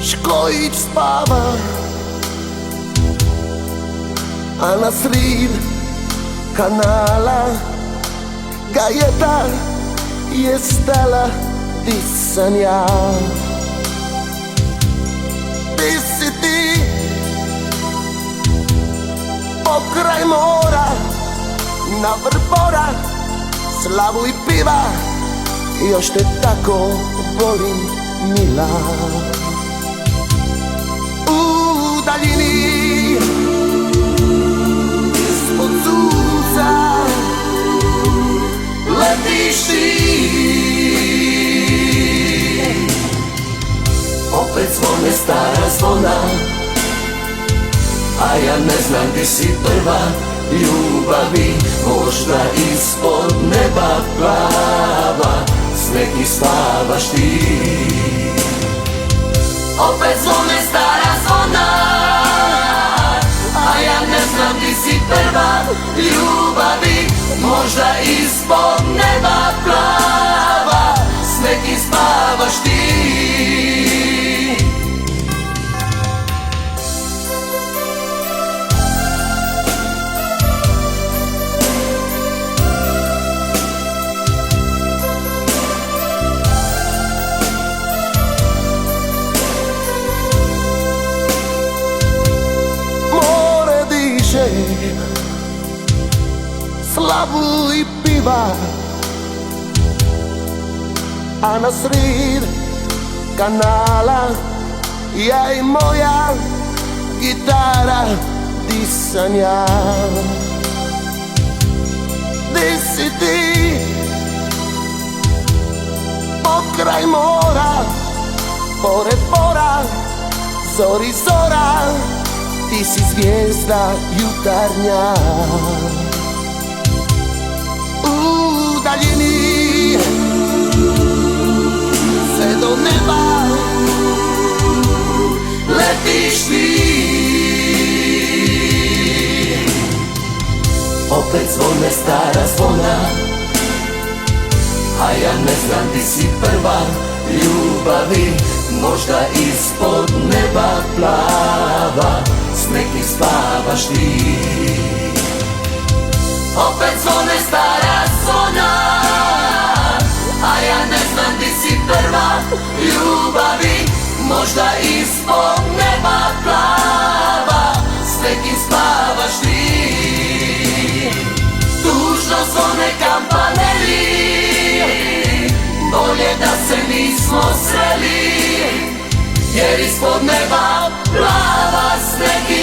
Škojić spava, a na srid kanala Gajeta je stala, di sam ja. Di si ti, pokraj mora, na Vrbora, slavu i piva, još te tako volim, mila. U daljini, ispod sunca, letiš ti. Opet zvone stara zvona, a ja ne znam gdje si prva ljubavi. Možda ispod neba plava, s nekim spavaš ti. Opet zvone stara zvona, a ja ne znam gdje si prva ljubavi. Možda ispod neba plava, s nekim spavaš ti. Slavu i piva, a na srid kanala ja i moja gitara, di sam ja. Di si ti, pokraj mora, pored bora, zori zora, ti si zvijezda jutarnja. U daljini, sve do neba, letiš ti. Opet zvone stara zvona, a ja ne znam di si prva ljubavi. Možda ispod neba plava, s nekim spavaš ti. Opet zvone stara zvona, a ja ne znam di si prva ljubavi. Možda ispod neba plava, s nekim spavaš ti. Tužno zvone kampaneli, bolje da se nismo sreli, jer ispod neba plava, s nekim